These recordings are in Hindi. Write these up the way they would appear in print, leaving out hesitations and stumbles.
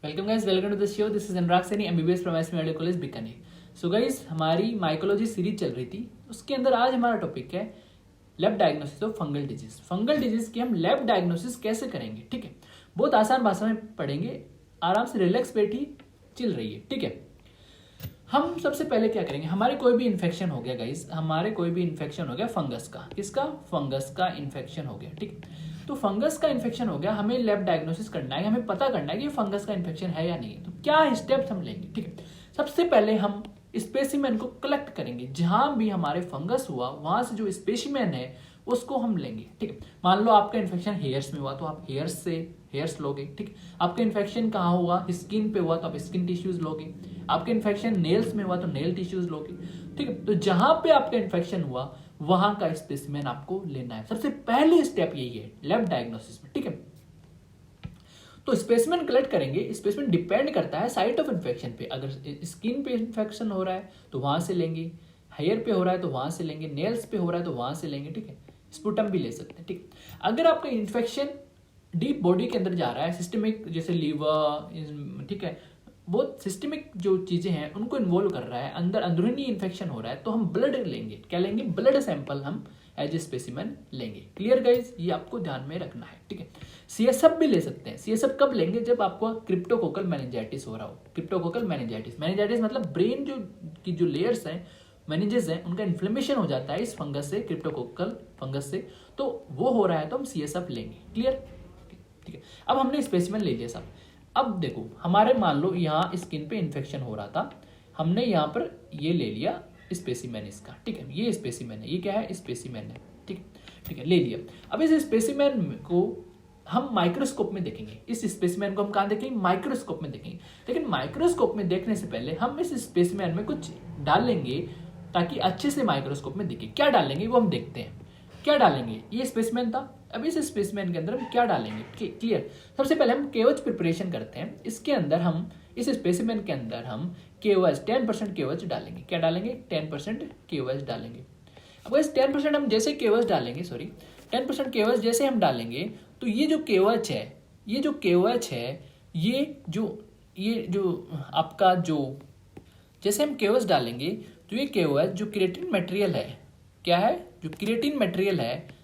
Welcome guys, welcome to the show. This is Anurag Saini, MBBS from SM medical college Bikaner. So guys, हमारी माइकोलॉजी सीरीज चल रही थी, उसके अंदर आज हमारा टॉपिक है lab diagnosis of fungal disease. Fungal disease की हम लैब डायग्नोसिस कैसे करेंगे, ठीक है। बहुत आसान भाषा में पढ़ेंगे, आराम से रिलैक्स बैठी चिल रही है, ठीक है। हम सबसे पहले क्या करेंगे, हमारे कोई भी इन्फेक्शन हो गया गाइस, हमारे कोई भी इन्फेक्शन हो गया फंगस का, किसका, फंगस का इन्फेक्शन हो गया, ठीक है। तो फंगस का इन्फेक्शन हो गया, हमें लैब डायग्नोसिस करना है, हमें पता करना है कि फंगस का इन्फेक्शन है या नहीं है। तो क्या स्टेप्स हम लेंगे, ठीक है। सबसे पहले हम स्पेसिमेन को कलेक्ट करेंगे, जहां भी हमारे फंगस हुआ वहां से जो स्पेसिमेन है उसको हम लेंगे, ठीक है। मान लो आपका इन्फेक्शन हेयर्स में हुआ तो आप हेयर्स लोगे, ठीक है। आपका इन्फेक्शन कहाँ हुआ, स्किन पे हुआ तो आप स्किन टिश्यूज लोगे। आपका इन्फेक्शन नेल्स में हुआ तो नेल टिश्यूज लोगे, ठीक है। तो जहां पे आपका इन्फेक्शन हुआ वहां का स्पेसिमेन आपको लेना है। सबसे पहले स्टेप यही है लैब डायग्नोसिस में, ठीक है। तो स्पेसिमेन कलेक्ट करेंगे, स्पेसिमेन डिपेंड करता है साइट ऑफ इन्फेक्शन पे। अगर स्किन पे इन्फेक्शन हो रहा है तो वहां से लेंगे, हेयर पे हो रहा है तो वहां से लेंगे, नेल्स पे हो रहा है तो वहां से लेंगे, ठीक है। स्पुटम भी ले सकते हैं, ठीक है। अगर आपका इन्फेक्शन डीप बॉडी के अंदर जा रहा है, सिस्टमिक, जैसे लीवर, ठीक है, बहुत सिस्टमिक जो चीजें हैं उनको इन्वॉल्व कर रहा है, अंदर अंदरूनी इन्फेक्शन हो रहा है, तो हम ब्लड लेंगे। क्या लेंगे, ब्लड सैंपल हम एज ए स्पेसिमेन लेंगे। क्लियर गाइज, ये आपको ध्यान में रखना है, ठीक है। सीएसएफ भी ले सकते हैं। सीएसएफ कब लेंगे, जब आपको क्रिप्टोकोकल मेनिंजाइटिस हो रहा हो। क्रिप्टोकोकल मेनिंजाइटिस मतलब ब्रेन की जो लेयर्स हैं, मेनिंजेस हैं, उनका इन्फ्लेमेशन हो जाता है इस फंगस से, क्रिप्टोकोकल फंगस से, तो वो हो रहा है तो हम सीएसएफ लेंगे। क्लियर, ठीक है। अब हमने स्पेसिमेन ले लिया सब। अब देखो, हमारे मान लो यहाँ स्किन पे इन्फेक्शन हो रहा था, हमने यहाँ पर ये ले लिया स्पेसिमेन इसका, ठीक है। ये स्पेसिमेन है, ये क्या है, स्पेसिमेन है, ठीक है, ठीक है, ले लिया। अब इस स्पेसिमेन को हम माइक्रोस्कोप में देखेंगे। इस स्पेसिमेन को हम कहाँ देखेंगे, माइक्रोस्कोप में देखेंगे। लेकिन माइक्रोस्कोप में देखने से पहले हम इस स्पेसिमेन में कुछ डालेंगे ताकि अच्छे से माइक्रोस्कोप में दिखे। क्या डालेंगे वो हम देखते हैं। क्या डालेंगे, ये स्पेसिमेन था, अब इस स्पेसिमेन के अंदर हम क्या डालेंगे, क्लियर। सबसे पहले हम केओएच प्रिपरेशन करते हैं। इसके अंदर हम, इस स्पेसिमेन के अंदर हम केओएच 10% केओएच डालेंगे। क्या डालेंगे, 10% केओएच डालेंगे। अब इस 10% हम जैसे केओएच डालेंगे, 10% केओएच जैसे हम डालेंगे, तो ये जो केओएच है, ये जो आपका जो, जैसे हम केओएच डालेंगे तो ये केओएच जो क्रिएटिन मटेरियल है, क्या है, जो क्रिएटिन मटेरियल है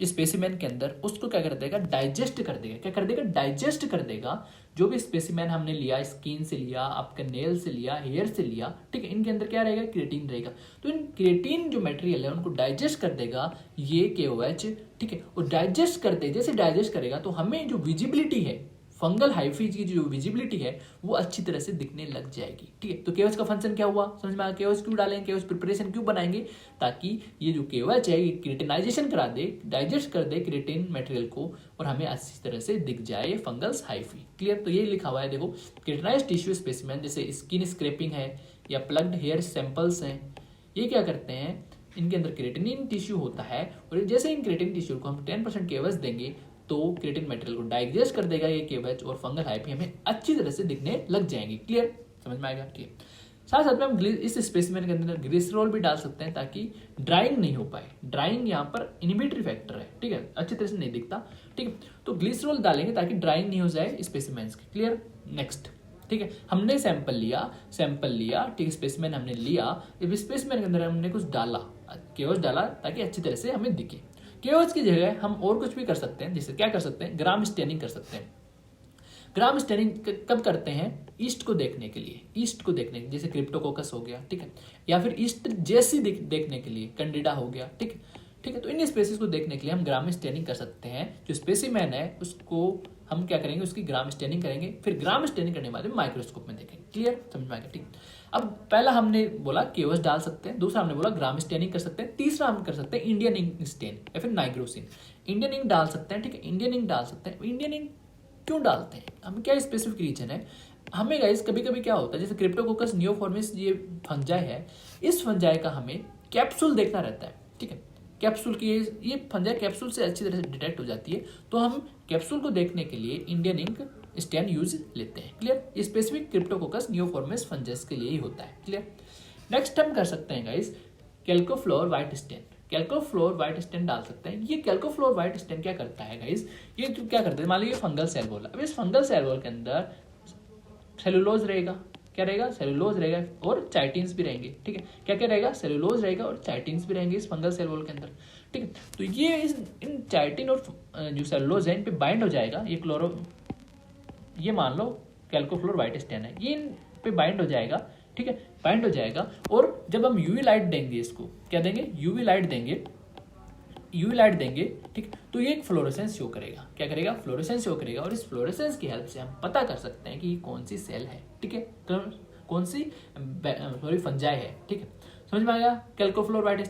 स्पेसिमेन के अंदर, उसको क्या कर देगा, डाइजेस्ट कर देगा। क्या कर देगा, डाइजेस्ट कर देगा। जो भी स्पेसिमेन हमने लिया, स्किन से लिया, आपके नेल से लिया, हेयर से लिया, ठीक है, इनके अंदर क्या रहेगा, क्रिएटिन रहेगा। तो इन क्रिएटिन जो मटेरियल है उनको डाइजेस्ट कर देगा ये केओएच, ठीक है। और डाइजेस्ट करते, जैसे डाइजेस्ट करेगा तो हमें जो विजिबिलिटी है, फंगल हाइफी की जो विजिबिलिटी है वो अच्छी तरह से दिखने लग जाएगी, ठीक है। तो केओएच का फंक्शन क्या हुआ, समझ में आया। केओएच क्यों डालेंगे, केओएच प्रिपरेशन क्यों बनाएंगे, ताकि ये जो केओएच है ये क्रिएटिनाइजेशन करा दे, डाइजेस्ट कर दे क्रिएटिन मटेरियल को, और हमें अच्छी तरह से दिख जाए फंगल्स हाइफी। क्लियर, तो ये लिखा हुआ है, देखो, क्रिएटिनाइज्ड टिश्यू स्पेसिमेन, जैसे स्किन स्क्रैपिंग है या प्लग्ड हेयर सैंपल्स हैं, ये क्या करते हैं, इनके अंदर क्रिएटिनिन टिश्यू होता है, और जैसे इन क्रिएटिन टिश्यू को हम 10% केओएच देंगे तो क्रिएटिन मटेरियल को डाइजेस्ट कर देगा ये केओएच, और फंगल हाइफी हमें अच्छी तरह से दिखने लग जाएंगी। क्लियर, समझ में आएगा, ठीक है। साथ साथ में हम इस स्पेसिमेन के अंदर ग्लिसरॉल भी डाल सकते हैं ताकि ड्राइंग नहीं हो पाए। ड्राइंग यहाँ पर इनहिबिटरी फैक्टर है, ठीक है, अच्छी तरह से नहीं दिखता, ठीक है। तो ग्लिसरॉल डालेंगे ताकि ड्राइंग नहीं हो जाए स्पेसिमेन्स की। क्लियर, नेक्स्ट, ठीक है। हमने सैंपल लिया, ठीक है, स्पेसिमेन हमने लिया, स्पेसिमेन के अंदर हमने कुछ डाला, केओएच डाला ताकि अच्छी तरह से हमें दिखे। केओएच की जगह हम और कुछ भी कर सकते हैं, जैसे क्या कर सकते हैं, ग्राम स्टेनिंग कर सकते हैं। ग्राम स्टेनिंग कब करते हैं, ईस्ट को देखने के लिए, ईस्ट को देखने के लिए, जैसे क्रिप्टोकोकस हो गया, ठीक है, या फिर ईस्ट जैसी देखने के लिए कैंडिडा हो गया, ठीक है, ठीक है। तो इन स्पेसीज को देखने के लिए हम ग्राम स्टेनिंग कर सकते हैं। जो स्पेसिमेन है उसको हम क्या करेंगे, उसकी ग्राम स्टेनिंग करेंगे, फिर ग्राम स्टेनिंग करने के बाद माइक्रोस्कोप में देखेंगे। क्लियर, समझ में आ गया, ठीक। अब पहला हमने बोला केओएच डाल सकते हैं, दूसरा हमने बोला ग्राम स्टेनिंग कर सकते हैं, तीसरा हम कर सकते हैं इंडियन इंक स्टेन या फिर नाइग्रोसिन। इंडियन इंक डाल सकते हैं, ठीक है, इंडियन इंक डाल सकते हैं। इंडियन इंक क्यों डालते हैं, हमें क्या स्पेसिफिक रीजन है, हमें गाइस कभी कभी क्या होता है, जैसे क्रिप्टोकोकस नियोफॉर्मिस ये फंजाई है, इस फंजाई का हमें कैप्सूल देखना रहता है, ठीक है। कैप्सूल की ये फंजाई कैप्सूल से अच्छी तरह से डिटेक्ट हो जाती है, तो हम कैप्सूल को देखने के लिए इंडियन इंक स्टेन यूज लेते हैं। क्लियर, स्पेसिफिक क्रिप्टोकोकस नियोफॉर्मिस फंजस के लिए ही होता है। क्लियर, नेक्स्ट हम कर सकते हैं guys calcofluor white stain. Calcofluor white stain डाल सकते हैं। ये कैल्कोफ्लोर व्हाइट स्टेन क्या करता है गाइस, ये क्या करते हैं, मान लीजिए फंगल सेल वॉल, अब इस फंगल सेल वॉल के अंदर सेलुलोज रहेगा, क्या रहेगा, सेलुलोज रहेगा, और चाइटिन्स भी रहेंगे। ठीक है, क्या क्या रहेगा, सेलुलोज रहेगा और चाइटिन्स भी रहेंगे इस फंगल सेल वॉल के अंदर। ठीक है, तो ये इन चाइटिन और जो सेलुलोज है इन पे बाइंड हो जाएगा। ये मान लो कैल्कोफ्लोर व्हाइट स्टेन है, ये इन पे बाइंड हो जाएगा। ठीक है, बाइंड हो जाएगा, और जब हम यूवी लाइट देंगे, इसको क्या देंगे, यूवी लाइट देंगे, ठीक, तो ये एक फ्लोरेसेंस शो करेगा। क्या करेगा, फ्लोरेसेंस शो करेगा, और इस फ्लोरेसेंस की हेल्प से हम पता कर सकते हैं कि कौन सी सेल है। ठीक है, कौन सी फंजाई है। ठीक है, समझ में आ गया। कैल्कोफ्लोर व्हाइट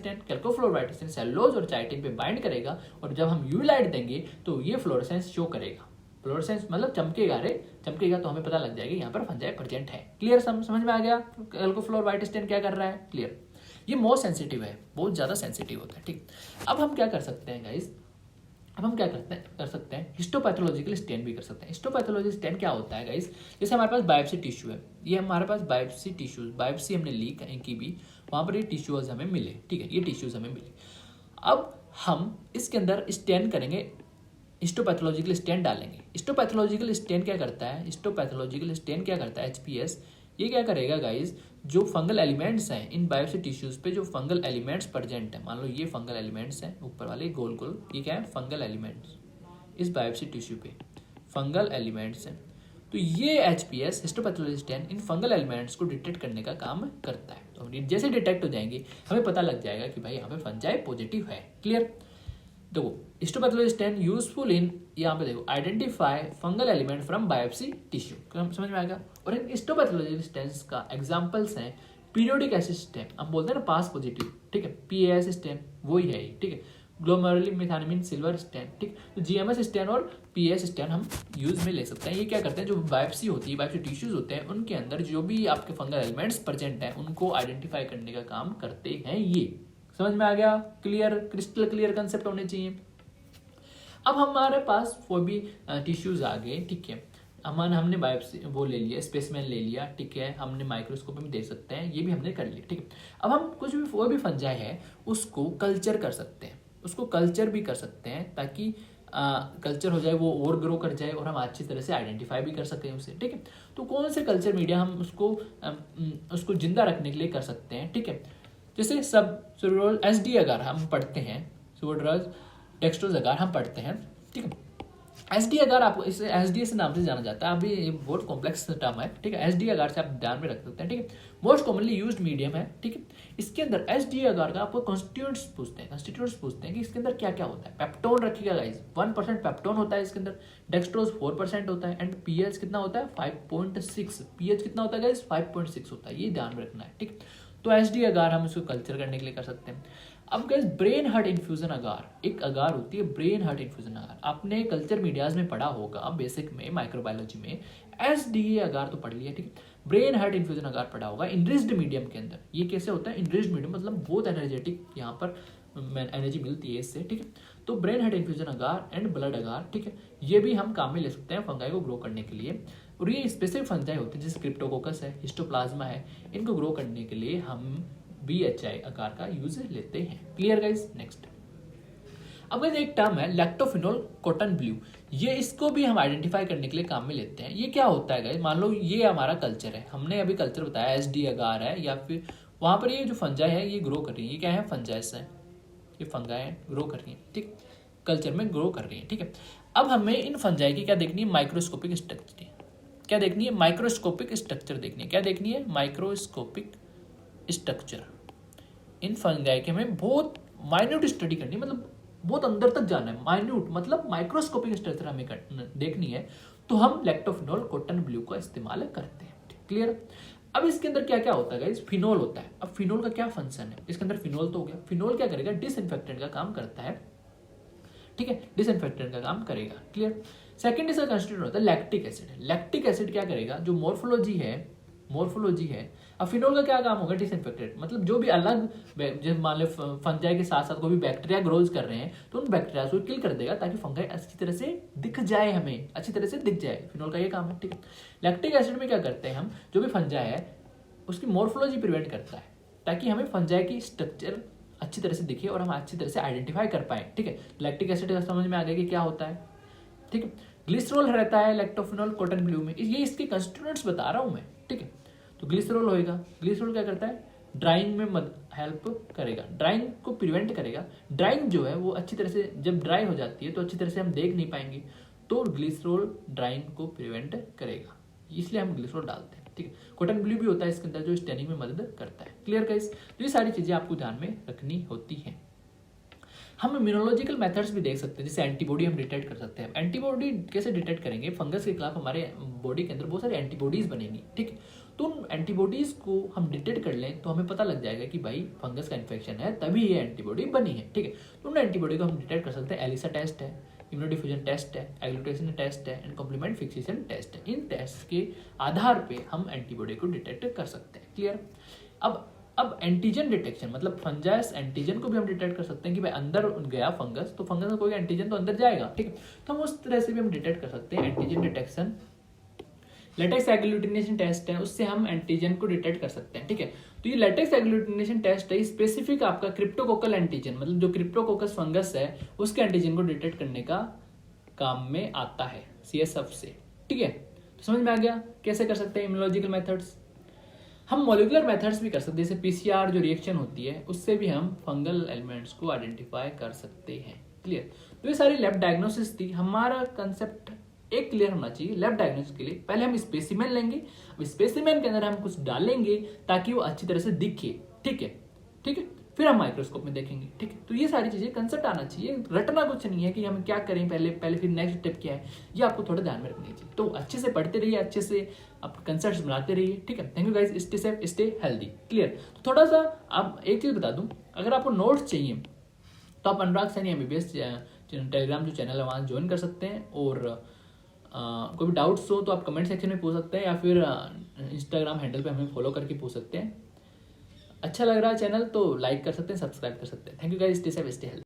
स्टेन सेलुलोज और चाइटिन पे बाइंड करेगा, और जब हम यूवी लाइट देंगे तो ये फ्लोरेसेंस शो करेगा। फ्लोरेसेंस मतलब चमकेगा, तो हमें पता लग जाएगा यहाँ पर फंजाई प्रेजेंट है। क्लियर, समझ में आ गया कैल्कोफ्लोर व्हाइट स्टेन क्या कर रहा है। क्लियर, ये मोस्ट सेंसिटिव है, बहुत ज्यादा सेंसिटिव होता है। ठीक, अब हम क्या कर सकते हैं गाइस, कर सकते हैं हिस्टोपैथोलॉजिकल स्टेन भी कर सकते हैं। हिस्टोपैथोलॉजिकल स्टेन क्या होता है गाइस, जैसे हमारे पास बायोप्सी टिश्यू है, ये हमारे पास बायोप्सी हमने ली कहीं की भी, वहां पर ये टिश्यूज हमें मिले। ठीक है, ये टिश्यूज हमें मिले। अब हम इसके अंदर स्टेन करेंगे, हिस्टोपैथोलॉजिकल स्टेन डालेंगे। हिस्टोपैथोलॉजिकल स्टेन क्या करता है, HPS, ये क्या करेगा गाइस, जो फंगल एलिमेंट्स हैं इन बायोप्सी टिश्यूज पे, जो फंगल एलिमेंट्स प्रेजेंट है, मान लो ये फंगल एलिमेंट्स हैं ऊपर वाले गोल गोल, ये क्या है, फंगल एलिमेंट्स इस बायोप्सी टिश्यू पे फंगल एलिमेंट्स हैं, तो ये HPS हिस्टोपैथोलॉजिकल स्टेन इन फंगल एलिमेंट्स को डिटेक्ट करने का काम करता है। तो जैसे डिटेक्ट हो जाएंगे हमें पता लग जाएगा कि भाई यहाँ पे फंजाई पॉजिटिव है। क्लियर, देखो हिस्टोपैथोलॉजी स्टेन यूजफुल इन, यहाँ पे देखो, identify fungal element from biopsy tissue, समझ में आएगा। और इन हिस्टोपैथोलॉजी स्टेन्स का एग्जांपल्स हैं पीरियोडिक एसिड स्टेन, हम बोलते हैं ना पास पॉजिटिव। ठीक है, PAS स्टेन वही है। ठीक है, ग्लोमेरुलर मेथानिन सिल्वर स्टेन। ठीक, तो GMS स्टेन और PAS स्टेन हम यूज में ले सकते हैं। ये क्या करते हैं, जो बायोप्सी होती है, बायोप्सी टिश्यूज होते हैं, उनके अंदर जो भी आपके फंगल एलिमेंट्स प्रेजेंट हैं उनको आइडेंटिफाई करने का काम करते हैं। ये समझ में आ गया। क्लियर, क्रिस्टल क्लियर कंसेप्ट होने चाहिए। अब हमारे पास वो भी टिश्यूज आ गए। ठीक है, हमने बायोप्सी वो ले लिया, स्पेसिमेन ले लिया। ठीक है, हमने माइक्रोस्कोप में भी देख सकते हैं, ये भी हमने कर लिया। ठीक है, अब हम कुछ भी वो भी फंजाई है उसको कल्चर कर सकते हैं, ताकि कल्चर हो जाए, वो और ग्रो कर जाए और हम अच्छी तरह से आइडेंटिफाई भी कर सकें उसे। ठीक है, तो कौन से कल्चर मीडिया हम उसको जिंदा रखने के लिए कर सकते हैं। ठीक है, जैसे सब SD अगर हम पढ़ते हैं, डेक्स्ट्रोज अगर हम पढ़ते हैं। ठीक है, SD अगर आपको इसे SD से नाम से जाना जाता है, अभी ये बहुत कॉम्प्लेक्स टर्म है। ठीक है, SD अगर से आप ध्यान में रख सकते हैं। ठीक है, मोस्ट कॉमनली यूज्ड मीडियम है। ठीक है, इसके अंदर SD अगर का आपको कॉन्स्टिट्यूएंट्स पूछते हैं कि इसके अंदर क्या क्या होता है। पेप्टोन रखिएगा गाइस, 1% पेप्टोन होता है इसके अंदर, डेक्स्ट्रोज 4% होता है, एंड pH कितना होता है, 5.6। pH कितना होता है गाइस, 5.6 होता है, ये ध्यान में रखना है। ठीक, तो SD अगार हम इसको कल्चर करने के लिए कर सकते हैं। अब गाइस ब्रेन हार्ट इन्फ्यूजन अगार, एक अगार होती है ब्रेन हार्ट इन्फ्यूजन अगार, आपने कल्चर मीडियाज में पढ़ा होगा बेसिक में, माइक्रोबायोलॉजी में। SDA अगार तो पढ़ लिया। ठीक है, ब्रेन हार्ट इन्फ्यूजन अगार पढ़ा होगा इनरिच्ड मीडियम के अंदर। ये कैसे होता है, इनरिच्ड मीडियम मतलब बहुत एनर्जेटिक, यहाँ पर एनर्जी मिलती है इससे। ठीक है, तो brain heart infusion agar and blood agar, ठीक है, ये भी हम काम में ले सकते हैं फंगाई को ग्रो करने के लिए। और ये स्पेसिफिक फंजाई होते हैं जैसे क्रिप्टोकोकस है, हिस्टोप्लाज्मा है, इनको ग्रो करने के लिए हम BHI आकार का यूज लेते हैं। Clear guys, next. अब एक टर्म है लैक्टोफिनोल कॉटन ब्लू, ये इसको भी हम आइडेंटिफाई करने के लिए काम में लेते हैं। ये क्या होता है गाइस, मान लो ये हमारा कल्चर है, हमने अभी कल्चर बताया SD अगार है, या फिर वहां पर ये जो फंजाई है ये ग्रो कर रही है। ये क्या है, फंजाइस है, ये फंगाई है, ग्रो कर रही है। ठीक, कल्चर में ग्रो कर रही है। ठीक है, अब हमें इन फंजाई की क्या देखनी है, माइक्रोस्कोपिक स्ट्रक्चर। क्या देखनी है, माइक्रोस्कोपिक स्ट्रक्चर देखनी है। क्या देखनी है, माइक्रोस्कोपिक स्ट्रक्चर। इन फंगाई के हमें बहुत माइन्यूट स्टडी करनी है, मतलब बहुत अंदर तक जाना है। माइन्यूट मतलब माइक्रोस्कोपिक स्ट्रक्चर हमें देखनी है, तो हम लैक्टोफिनोल कॉटन ब्लू का इस्तेमाल करते हैं। क्लियर। अब इसके अंदर क्या क्या होता है गाइस, फिनोल होता है। अब फिनोल का क्या फंक्शन है, इसके अंदर फिनोल तो हो गया, फिनोल क्या करेगा, डिसइंफेक्टेंट का काम करता है। ठीक है, डिसइंफेक्टेंट का काम करेगा। क्लियर। सेकंड इसका कंस्टिट्यूएंट होता है लैक्टिक एसिड। लैक्टिक एसिड क्या करेगा, जो मोर्फोलॉजी है। अब फिनोल का क्या काम होगा, डिसइंफेक्टेंट, मतलब जो भी अलग, जैसे मान लो फंजाई के साथ साथ कोई भी बैक्टीरिया ग्रोज कर रहे हैं तो उन बैक्टीरिया को किल कर देगा, ताकि फंगाई अच्छी तरह से दिख जाए, हमें अच्छी तरह से दिख जाए। फिनोल का ये काम है। ठीक है, लैक्टिक एसिड में क्या करते हैं हम, जो भी फंजाई है उसकी मोर्फोलॉजी प्रिवेंट करता है, ताकि हमें फंजाई की स्ट्रक्चर अच्छी तरह से दिखे और हम अच्छी तरह से आइडेंटिफाई कर पाए। ठीक है, लैक्टिक एसिड समझ में आ गया कि क्या होता है। ठीक है, ग्लिसरॉल रहता है लैक्टोफिनॉल कॉटन ब्लू में, ये इसके कंस्टिट्यूएंट्स बता रहा हूँ मैं, ठीक है। तो ग्लिसरॉल होएगा, ग्लिसरॉल क्या करता है, ड्राइंग में हेल्प करेगा, ड्राइंग को प्रिवेंट करेगा। ड्राइंग जो है वो अच्छी तरह से जब ड्राई हो जाती है तो अच्छी तरह से हम देख नहीं पाएंगे, तो ग्लिसरॉल ड्राइंग को प्रिवेंट करेगा, इसलिए हम ग्लिसरॉल डालते हैं, ठीक है। कॉटन ब्लू भी होता है इसके अंदर जो स्टेनिंग में मदद करता है। Clear guys? तो ये सारी चीजें आपको ध्यान में रखनी होती हैं। हम इम्यूनोलॉजिकल मेथड्स भी देख सकते हैं, जैसे एंटीबॉडी हम डिटेक्ट कर सकते हैं। एंटीबॉडी कैसे डिटेक्ट करेंगे, फंगस के खिलाफ हमारे बॉडी के अंदर बहुत सारी एंटीबॉडीज बनेंगी, ठीक है। तो उन एंटीबॉडीज को हम डिटेक्ट कर लें तो हमें पता लग जाएगा कि भाई फंगस का इन्फेक्शन है, तभी ये एंटीबॉडी बनी है, ठीक है। तो उन एंटीबॉडी को हम डिटेक्ट कर सकते हैं। एलिसा टेस्ट है, इम्यूनोडिफ्यूजन टेस्ट है, एग्लूटेशन टेस्ट है एंड कॉम्प्लीमेंट फिक्सेशन टेस्ट है। इन टेस्ट के आधार पे हम एंटीबॉडी को डिटेक्ट कर सकते हैं। क्लियर? अब एंटीजन डिटेक्शन मतलब फंजाइस एंटीजन को भी हम डिटेक्ट कर सकते हैं कि भाई अंदर गया फंगस, तो फंगस का कोई एंटीजन तो अंदर जाएगा, ठीक है। तो हम उस तरह से भी हम डिटेक्ट कर सकते हैं antigen detection. Latex agglutination test है, उससे हम एंटीजन को डिटेक्ट कर सकते हैं, ठीक है। तो ये लेटेक्स एग्लूटिनेशन टेस्ट है, स्पेसिफिक आपका क्रिप्टोकोकल एंटीजन मतलब जो क्रिप्टोकोकस फंगस है उसके एंटीजन को डिटेक्ट करने का काम में आता है CSF से, ठीक है। तो समझ में आ गया कैसे कर सकते हैं इम्यूनोलॉजिकल मेथड्स। हम मॉलिकुलर मेथड्स भी कर सकते हैं, जैसे PCR जो रिएक्शन होती है उससे भी हम फंगल एलिमेंट्स को आइडेंटिफाई कर सकते हैं। क्लियर? तो ये सारी लैब डायग्नोसिस थी। हमारा कंसेप्ट एक क्लियर होना चाहिए लैब डायग्नोसिस के लिए। पहले हम स्पेसिमेन लेंगे, अब स्पेसिमेन के अंदर हम कुछ डालेंगे ताकि वो अच्छी तरह से दिखे, ठीक है, ठीक है। फिर हम माइक्रोस्कोप में देखेंगे, ठीक है। तो ये सारी चीजें कंसेप्ट आना चाहिए, रटना कुछ नहीं है कि हम क्या करें पहले फिर नेक्स्ट स्टेप क्या है, ये आपको थोड़ा ध्यान में रखनी चाहिए। तो अच्छे से पढ़ते रहिए, अच्छे से आप कंसेप्ट बनाते रहिए, ठीक है। Thank you guys, stay safe stay healthy. Clear? तो थोड़ा सा आप एक चीज बता दूं, अगर आपको नोट्स चाहिए तो आप अनुराग सैनी MBBS टेलीग्राम जो चैनल है वहां ज्वाइन कर सकते हैं, और कोई भी डाउट्स हो तो आप कमेंट सेक्शन में पूछ सकते हैं या फिर इंस्टाग्राम हैंडल पे हमें फॉलो करके पूछ सकते हैं। अच्छा लग रहा है चैनल तो लाइक कर सकते हैं, सब्सक्राइब कर सकते हैं। Thank you guys, stay safe stay healthy.